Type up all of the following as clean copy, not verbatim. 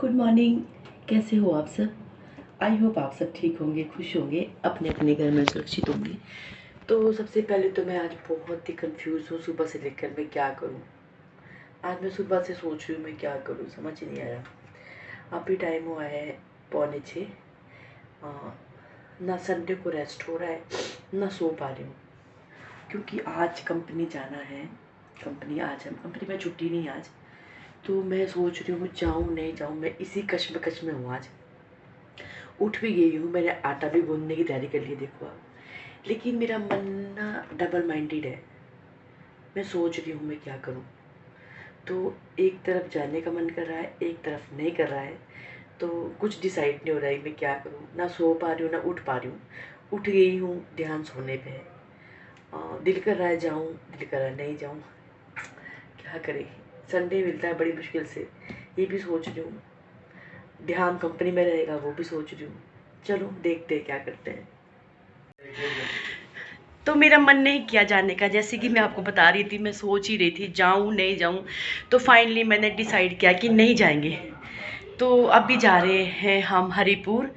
Good morning. कैसे हो आप सब? आई होप आप सब ठीक होंगे, खुश होंगे, अपने अपने घर में सुरक्षित होंगे। तो सबसे पहले तो मैं आज बहुत ही कंफ्यूज हूँ सुबह से लेकर मैं क्या करूँ। आज मैं सुबह से सोच रही हूँ मैं क्या करूँ, समझ ही नहीं आया। अभी टाइम हुआ है 5:45। ना संडे को रेस्ट हो रहा है ना सो पा रही हूँ, क्योंकि आज कंपनी जाना है। कंपनी में छुट्टी नहीं आज, तो मैं सोच रही हूँ जाऊँ नहीं जाऊँ। मैं इसी कश्मकश में हूँ। आज उठ भी गई हूँ, मैंने आटा भी गूंदने की तैयारी कर ली देखो आप, लेकिन मेरा मन ना डबल माइंडेड है। मैं सोच रही हूँ मैं क्या करूँ। तो एक तरफ जाने का मन कर रहा है, एक तरफ नहीं कर रहा है, तो कुछ डिसाइड नहीं हो रहा है मैं क्या करूँ। ना सो पा रही हूँ ना उठ पा रही हूँ। उठ गई हूँ, ध्यान सोने पे है। दिल कर रहा है जाऊँ, दिल कर रहा है नहीं जाऊँ। क्या करें, संडे मिलता है बड़ी मुश्किल से, ये भी सोच रही हूँ। ध्यान कंपनी में रहेगा वो भी सोच रही हूँ। चलो देखते हैं क्या करते हैं। तो मेरा मन नहीं किया जाने का, जैसे कि मैं आपको बता रही थी, मैं सोच ही रही थी जाऊँ नहीं जाऊँ। तो फाइनली मैंने डिसाइड किया कि नहीं जाएंगे। तो अभी जा रहे हैं हम हरिपुर।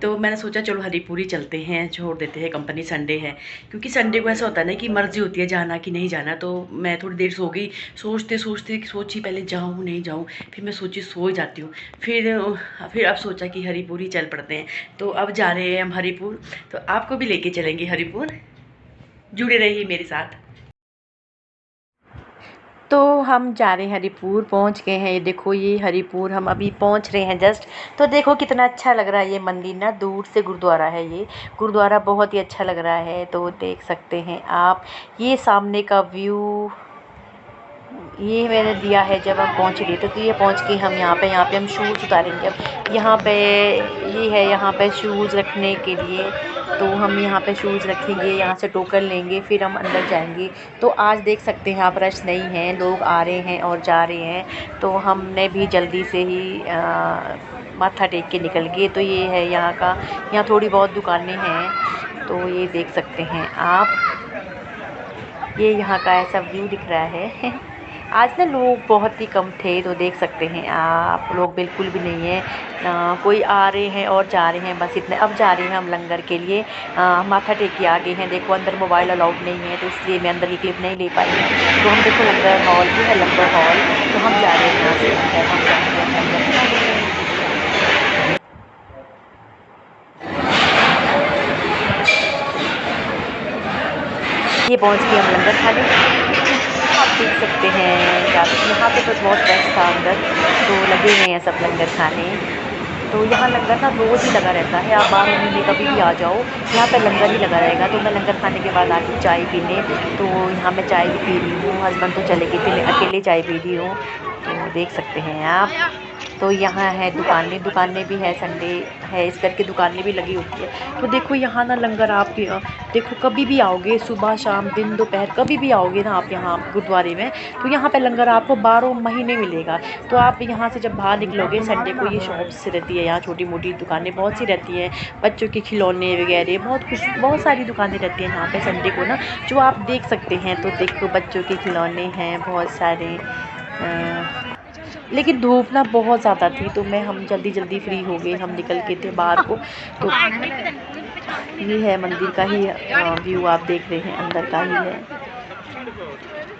तो मैंने सोचा चलो हरिपुर ही चलते हैं, छोड़ देते हैं कंपनी, संडे है। क्योंकि संडे को ऐसा होता है ना कि मर्जी होती है जाना कि नहीं जाना। तो मैं थोड़ी देर सो गई, सोचते सोचते सोची पहले जाऊँ नहीं जाऊँ, फिर मैं सोची सो ही जाती हूँ। फिर अब सोचा कि हरिपुर ही चल पड़ते हैं। तो अब जा रहे हैं हम हरिपुर। तो आपको भी लेके चलेंगे हरिपुर, जुड़े रहिए मेरे साथ। तो हम जा रहे हैं हरिपुर, पहुंच गए हैं। ये देखो, ये हरिपुर हम अभी पहुंच रहे हैं जस्ट। तो देखो कितना अच्छा लग रहा है ये मंदिर ना, दूर से गुरुद्वारा है। ये गुरुद्वारा बहुत ही अच्छा लग रहा है, तो देख सकते हैं आप ये सामने का व्यू। ये मैंने दिया है जब हम पहुंच रहे थे। तो ये पहुंच के हम यहाँ पे हम शूज़ उतारेंगे। अब यहाँ पे ये है, यहाँ पे शूज़ रखने के लिए। तो हम यहाँ पे शूज़ रखेंगे, यहाँ से टोकन लेंगे, फिर हम अंदर जाएंगे। तो आज देख सकते हैं आप रश नहीं है, लोग आ रहे हैं और जा रहे हैं। तो हमने भी जल्दी से ही माथा टेक के निकल गए। तो ये है यहाँ का, यहाँ थोड़ी बहुत दुकानें हैं। तो ये देख सकते हैं आप, ये यहाँ का ऐसा व्यू दिख रहा है। आज ना लोग बहुत ही कम थे, तो देख सकते हैं आप, लोग बिल्कुल भी नहीं है। कोई आ रहे हैं और जा रहे हैं, बस इतने। अब जा रहे हैं हम लंगर के लिए। माथा टेक के आ गए हैं। देखो अंदर मोबाइल अलाउड नहीं है, तो इसलिए मैं अंदर की क्लिप नहीं ले पाई। तो हम देखो लंगर हॉल, ये है लंगर हॉल। तो हम जा रहे हैं यहाँ से अंदर, हम जाएंगे अंदर। ये पहुँच गए हम लंगर खाने। आप देख सकते हैं यहाँ पे तो बहुत रश था अंदर, तो लगे हुए हैं सब लंगर खाने। तो यहाँ लंगर ना रोज़ ही लगा रहता है, आप 12 महीने कभी भी आ जाओ, यहाँ पे लंगर ही लगा रहेगा। तो मैं लंगर खाने के बाद आके चाय पीने, तो यहाँ मैं चाय भी पी रही हूँ। हस्बैंड तो चले गए थे, मैं अकेले चाय पी रही हूँ। तो देख सकते हैं आप। तो यहाँ है दुकानें भी है, संडे है इस करके दुकानें भी लगी होती है। तो देखो यहाँ ना लंगर आप देखो कभी भी आओगे, सुबह शाम दिन दोपहर कभी भी आओगे ना आप यहाँ गुरुद्वारे में, तो यहाँ पे लंगर आपको 12 महीने मिलेगा। तो आप यहाँ से जब बाहर निकलोगे संडे को, ये शॉप्स रहती है यहाँ, छोटी मोटी दुकानें बहुत सी रहती हैं, बच्चों के खिलौने वगैरह, बहुत सारी दुकानें रहती हैं यहाँ पे संडे को ना, जो आप देख सकते हैं। तो देखो बच्चों के खिलौने हैं बहुत सारे। लेकिन धूप ना बहुत ज़्यादा थी, तो हम जल्दी फ्री हो गए, हम निकल के थे बाहर को। तो ये है मंदिर का ही व्यू, आप देख रहे हैं अंदर का ही है।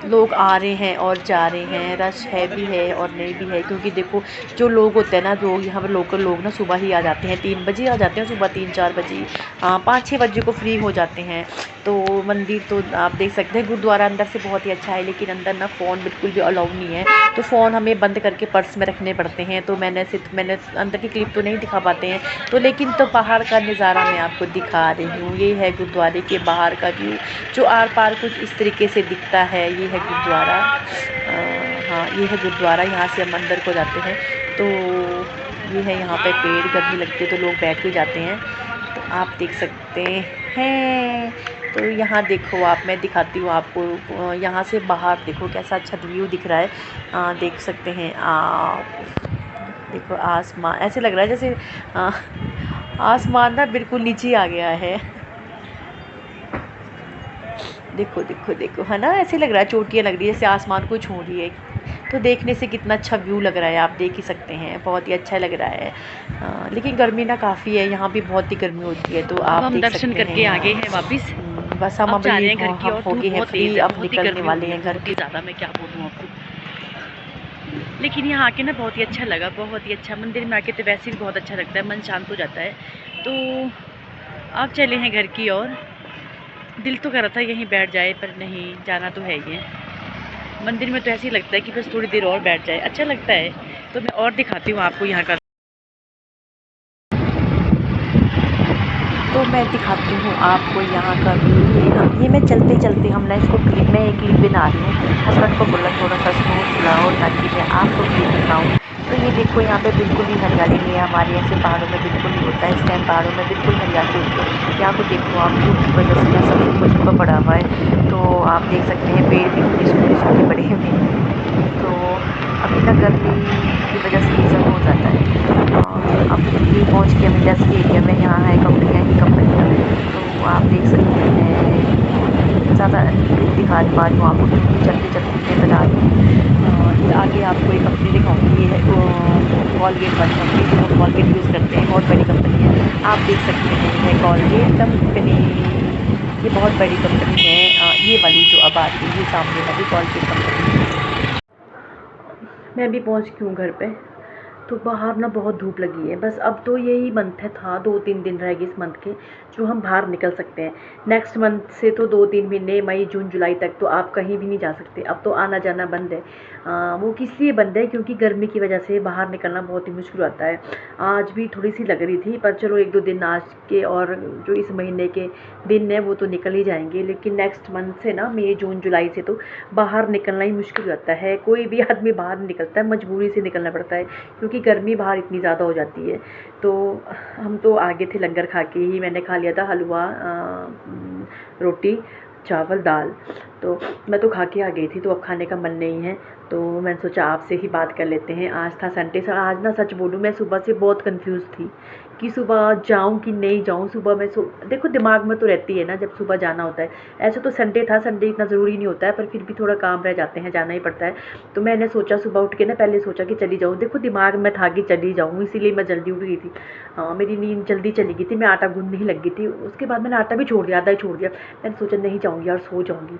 लोग आ रहे हैं और जा रहे हैं, रश है भी है और नहीं भी है। क्योंकि देखो जो लोग होते हैं ना, जो यहाँ पर लोकल लोग ना सुबह ही आ जाते हैं, 3 बजे आ जाते हैं, सुबह 3-4 बजे, 5-6 बजे को फ्री हो जाते हैं। तो मंदिर तो आप देख सकते हैं, गुरुद्वारा अंदर से बहुत ही अच्छा है, लेकिन अंदर ना फ़ोन बिल्कुल भी अलाउ नहीं है। तो फ़ोन हमें बंद करके पर्स में रखने पड़ते हैं। तो मैंने अंदर की क्लिप तो नहीं दिखा पाते हैं, तो लेकिन तो बाहर का नज़ारा मैं आपको दिखा रही हूँ। ये है गुरुद्वारे के बाहर का व्यू, जो आर पार कुछ इस तरीके से दिखता है। ये है गुरुद्वारा। हाँ ये है गुरुद्वारा, यहाँ से हम अंदर को जाते हैं। तो ये है यहाँ पे पेड़, गर्मी लगती है तो लोग बैठ भी जाते हैं। तो आप देख सकते हैं। तो यहाँ देखो आप, मैं दिखाती हूँ आपको, यहाँ से बाहर देखो कैसा अच्छा व्यू दिख रहा है। देख सकते हैं आप, देखो आसमान ऐसे लग रहा है जैसे आसमान ना बिल्कुल नीचे आ गया है। देखो देखो देखो, है ना, ऐसे लग रहा है चोटियाँ लग रही है जैसे आसमान को छू रही है। तो देखने से कितना अच्छा व्यू लग रहा है, आप देख ही सकते हैं, बहुत ही अच्छा लग रहा है। लेकिन गर्मी ना काफ़ी है, यहाँ भी बहुत ही गर्मी होती है, तो आप हम देख दर्शन सकते करके हैं। आ गए हैं वापस। बस हम अब जा अभी रहे हैं घर की, हम और हो धूप गए हैं बहुत फ्री, तेज़ है, अब बहुत ही निकलने गर्मी हो वाले गई है, हैं घर बहुत ही की। ज़्यादा, मैं क्या बोलूँ आपको। लेकिन यहाँ आके ना बहुत ही अच्छा लगा, बहुत ही अच्छा। मंदिर में आके तो वैसे भी बहुत अच्छा लगता है, मन शांत हो जाता है। तो अब चले हैं घर की ओर। दिल तो कर रहा था यहीं बैठ जाए, पर नहीं, जाना तो है ही है। मंदिर में तो ऐसे ही लगता है कि बस थोड़ी देर और बैठ जाए, अच्छा लगता है। तो मैं और दिखाती हूँ आपको यहाँ का। तो मैं दिखाती हूँ आपको यहाँ का व्यू। ये मैं चलते चलते हम ना इसको क्लिप में एक क्लिप बना रही हूँ। हस्बैंड को बोला थोड़ा सा स्लो चलाओ ताकि मैं आपको क्लिप दिखाऊँ। तो ये देखो यहाँ पे बिल्कुल ही हरियाली नहीं है, हमारे ऐसे पहाड़ों में बिल्कुल नहीं होता है। इस टाइम पहाड़ों में बिल्कुल हरियाली होती है। यहाँ को देखो आप, धूप की वजह से ना सब सूखा सूखा पड़ा हुआ है। तो आप देख सकते हैं पेड़ भी कितने सूखे सूखे पड़े हुए हैं। तो अभी ना गर्मी की वजह से ये सब हो जाता है। अब ये पहुंच के हम इंडस्ट्री एरिया में, यहाँ है कंपनियाँ ही कंपनियाँ। तो आप देख सकते हैं, ज़्यादा क्लिप दिखा नहीं पा रही हूँ आपको क्योंकि चलते चलते मैं बना रही हूँ। ये आगे आपको एक कंपनी दिखाऊंगी, ये है कॉलगेट वाली कंपनी, जो हम कॉलगेट यूज़ करते हैं, बहुत बड़ी कंपनी है। आप देख सकते हैं ये है कॉलगेट कंपनी, ये बहुत बड़ी कंपनी है। ये वाली जो अब आ रही है, ये सामने वाली कॉलगेट कंपनी। मैं अभी पहुंच चुकी हूँ घर पे। तो बाहर ना बहुत धूप लगी है, बस अब तो यही मंथ है था, 2-3 दिन रह गए इस मंथ के जो हम बाहर निकल सकते हैं। नेक्स्ट मंथ से तो 2-3 महीने, मई जून जुलाई तक तो आप कहीं भी नहीं जा सकते, अब तो आना जाना बंद है। वो किस लिए बंद है, क्योंकि गर्मी की वजह से बाहर निकलना बहुत ही मुश्किल होता है। आज भी थोड़ी सी लग रही थी, पर चलो 1-2 दिन आज के और जो इस महीने के दिन है वो तो निकल ही जाएंगे। लेकिन नेक्स्ट मंथ से ना, मई जून जुलाई से तो बाहर निकलना ही मुश्किल होता है। कोई भी आदमी बाहर निकलता है मजबूरी से निकलना पड़ता है, क्योंकि गर्मी बाहर इतनी ज़्यादा हो जाती है। तो हम तो आगे थे लंगर खा के ही, मैंने खा लिया था हलवा, रोटी, चावल, दाल। तो मैं तो खा के आ गई थी, तो अब खाने का मन नहीं है। तो मैंने सोचा आपसे ही बात कर लेते हैं। आज था संडे। आज ना सच बोलूँ, मैं सुबह से बहुत कंफ्यूज थी कि सुबह जाऊँ कि नहीं जाऊँ। सुबह मैं देखो दिमाग में तो रहती है ना जब सुबह जाना होता है। ऐसे तो संडे था, संडे इतना ज़रूरी नहीं होता है, पर फिर भी थोड़ा काम रह जाते हैं, जाना ही पड़ता है। तो मैंने सोचा सुबह उठ के ना, पहले सोचा कि चली जाऊँ। देखो दिमाग में था कि चली जाऊँ, इसीलिए मैं जल्दी उठ गई थी। मेरी नींद जल्दी चली गई थी, मैं आटा गूँथने ही लग गई थी। उसके बाद मैंने आटा भी छोड़ दिया, आधा ही छोड़ दिया। मैंने सोचा नहीं जाऊँगी यार, सो जाऊँगी।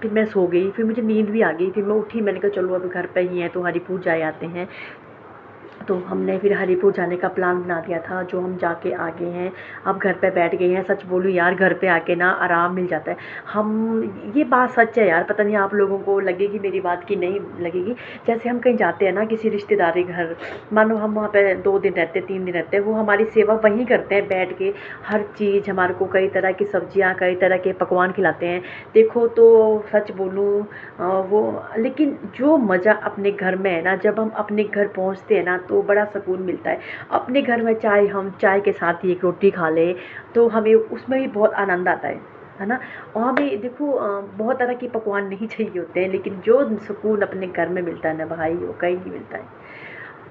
फिर मैं सो गई, फिर मुझे नींद भी आ गई। फिर मैं उठी, मैंने कहा चलो अभी घर पे ही हैं तो हरिपुर जाए आते हैं। तो हमने फिर हरिपुर जाने का प्लान बना दिया था, जो हम जाके आ गए हैं। अब घर पे बैठ गए हैं। सच बोलूँ यार, घर पे आके ना आराम मिल जाता है। ये बात सच है यार, पता नहीं आप लोगों को लगेगी मेरी बात की नहीं लगेगी। जैसे हम कहीं जाते हैं ना किसी रिश्तेदारी घर, मानो हम वहाँ पे 2 दिन रहते, 3 दिन रहते हैं, वो हमारी सेवा वहीं करते हैं बैठ के। हर चीज़ हमारे को, कई तरह की सब्जियाँ, कई तरह के पकवान खिलाते हैं। देखो तो सच बोलूँ, वो, लेकिन जो मज़ा अपने घर में है ना, जब हम अपने घर पहुँचते हैं ना तो बड़ा सुकून मिलता है। अपने घर में चाहे हम चाय के साथ ही एक रोटी खा लें तो हमें उसमें भी बहुत आनंद आता है ना। और हमें देखो बहुत तरह के पकवान नहीं चाहिए होते हैं, लेकिन जो सुकून अपने घर में मिलता है ना भाई, वो कहीं नहीं मिलता है।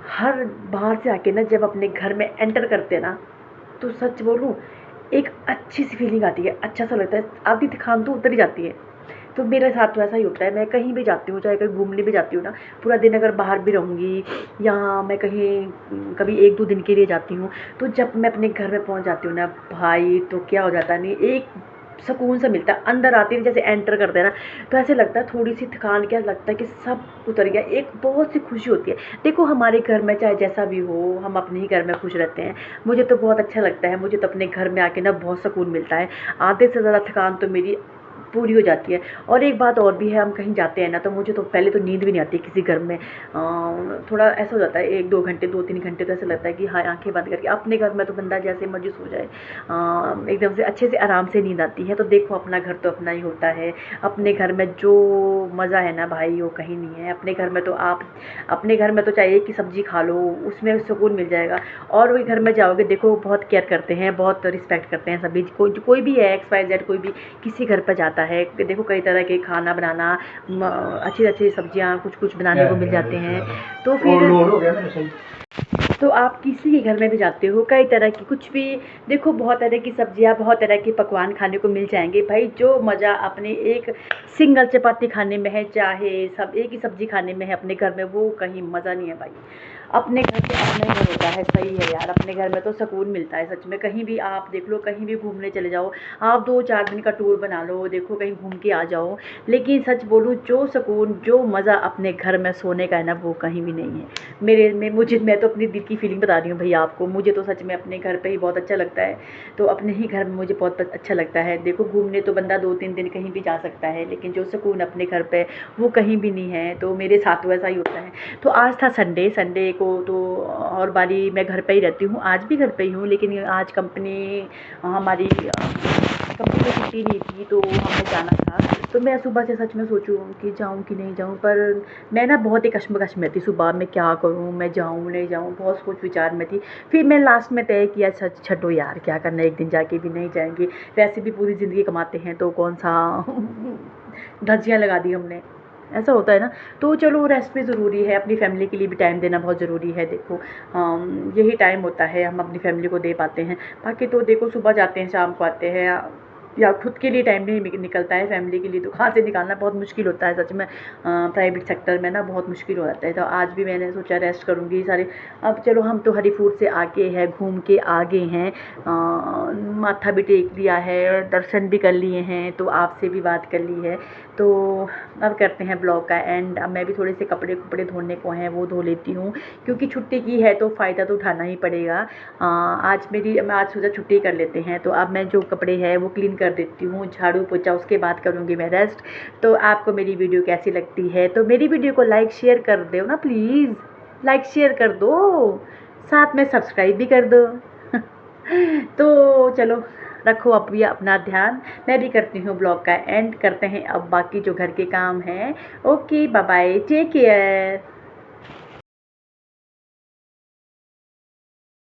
हर बाहर से आके ना जब अपने घर में एंटर करते हैं ना, तो सच बोलूँ एक अच्छी सी फीलिंग आती है, अच्छा सा लगता है, आधी थकान तो उतर ही जाती है। तो मेरे साथ तो ऐसा ही होता है। मैं कहीं भी जाती हूँ, चाहे कहीं घूमने भी जाती हूँ ना, पूरा दिन अगर बाहर भी रहूँगी या मैं कहीं कभी 1-2 दिन के लिए जाती हूँ, तो जब मैं अपने घर में पहुँच जाती हूँ ना भाई, तो क्या हो जाता है, नहीं एक सुकून सा मिलता है। अंदर आते ही जैसे एंटर करते हैं ना, तो ऐसे लगता है थोड़ी सी थकान, क्या लगता है कि सब उतर गया। एक बहुत सी खुशी होती है। देखो हमारे घर में चाहे जैसा भी हो, हम अपने ही घर में खुश रहते हैं। मुझे तो बहुत अच्छा लगता है, मुझे तो अपने घर में आके ना बहुत सुकून मिलता है। आधे से ज़्यादा थकान तो मेरी पूरी हो जाती है। और एक बात और भी है, हम कहीं जाते हैं ना, तो मुझे तो पहले तो नींद भी नहीं आती किसी घर में। थोड़ा ऐसा हो जाता है 1-2 घंटे, 2-3 घंटे तो ऐसा लगता है कि हाँ आंखें बंद करके। अपने घर में तो बंदा जैसे मर्जी सो जाए, एकदम से अच्छे से आराम से नींद आती है। तो देखो अपना घर तो अपना ही होता है। अपने घर में जो मज़ा है ना भाई, वो कहीं नहीं है। अपने घर में तो आप अपने घर में तो चाहिए कि सब्जी खा लो, उसमें सुकून मिल जाएगा। और वही घर में जाओगे, देखो बहुत केयर करते हैं, बहुत रिस्पेक्ट करते हैं सभी। कोई भी है, XYZ कोई भी किसी घर पर जाता है, देखो कई तरह के खाना बनाना, अच्छी अच्छी सब्जियां कुछ कुछ बनाने को मिल जाते हैं। तो फिर तो आप किसी के घर में भी जाते हो, कई तरह की कुछ भी देखो, बहुत तरह की सब्जियां, बहुत तरह के पकवान खाने को मिल जाएंगे भाई। जो मज़ा अपने एक सिंगल चपाती खाने में है, चाहे सब एक ही सब्जी खाने में है अपने घर में, वो कहीं मज़ा नहीं है भाई। अपने घर से अपना ही घर होता है। सही है यार, अपने घर में तो सुकून मिलता है सच में। कहीं भी आप देख लो, कहीं भी घूमने चले जाओ, आप 2-4 दिन का टूर बना लो, देखो कहीं घूम के आ जाओ, लेकिन सच बोलूँ, जो सुकून, जो मज़ा अपने घर में सोने का है ना, वो कहीं भी नहीं है। मैं तो अपनी दिल की फीलिंग बता रही हूँ भैया आपको। मुझे तो सच में अपने घर पे ही बहुत अच्छा लगता है। तो अपने ही घर में मुझे बहुत अच्छा लगता है। देखो, घूमने तो बंदा 2-3 दिन कहीं भी जा सकता है, लेकिन जो सुकून अपने घर पे, वो कहीं भी नहीं है। तो मेरे साथ वैसा ही होता है। तो आज था संडे को, तो और बारी मैं घर पे ही रहती हूँ, आज भी घर पे ही हूँ, लेकिन आज हमारी कंपनी को छुट्टी नहीं थी, तो हमें जाना था। तो मैं सुबह से सच में सोचूँ कि जाऊँ कि नहीं जाऊँ, पर मैं ना बहुत ही कश्मकश में थी सुबह। मैं क्या करूँ, मैं जाऊँ नहीं जाऊँ, बहुत सोच विचार में थी। फिर मैं लास्ट में तय किया, छठो यार, क्या करना, एक दिन जाके भी नहीं जाएंगे, वैसे भी पूरी ज़िंदगी कमाते हैं, तो कौन सा धज्जियाँ लगा दी हमने, ऐसा होता है ना। तो चलो, रेस्ट भी ज़रूरी है, अपनी फैमिली के लिए भी टाइम देना बहुत ज़रूरी है। देखो, यही टाइम होता है हम अपनी फैमिली को दे पाते हैं। बाकी तो देखो, सुबह जाते हैं, शाम को आते हैं, या खुद के लिए टाइम नहीं निकलता है, फैमिली के लिए तो कहाँ से निकालना बहुत मुश्किल होता है सच में। प्राइवेट सेक्टर में ना बहुत मुश्किल हो जाता है। तो आज भी मैंने सोचा रेस्ट करूँगी सारे। अब चलो, हम तो हरी फूड से आके हैं, घूम के आ गए हैं, माथा भी टेक लिया है, दर्शन भी कर लिए हैं, तो आपसे भी बात कर ली है। तो अब करते हैं ब्लॉग का एंड। अब मैं भी थोड़े से कपड़े धोने को हैं, वो धो लेती हूँ, क्योंकि छुट्टी की है तो फ़ायदा तो उठाना ही पड़ेगा। मैं आज सोचा छुट्टी कर लेते हैं, तो अब मैं जो कपड़े हैं वो क्लीन कर देती हूँ, झाड़ू पोछा, उसके बाद करूँगी मैं रेस्ट। तो आपको मेरी वीडियो कैसी लगती है, तो मेरी वीडियो को लाइक शेयर कर दो ना प्लीज़, लाइक शेयर कर दो, साथ में सब्सक्राइब भी कर दो। तो चलो, रखो अब भी अपना ध्यान। मैं भी करती हूँ ब्लॉग का एंड, करते हैं अब बाकी जो घर के काम हैं। Okay, bye bye, take care.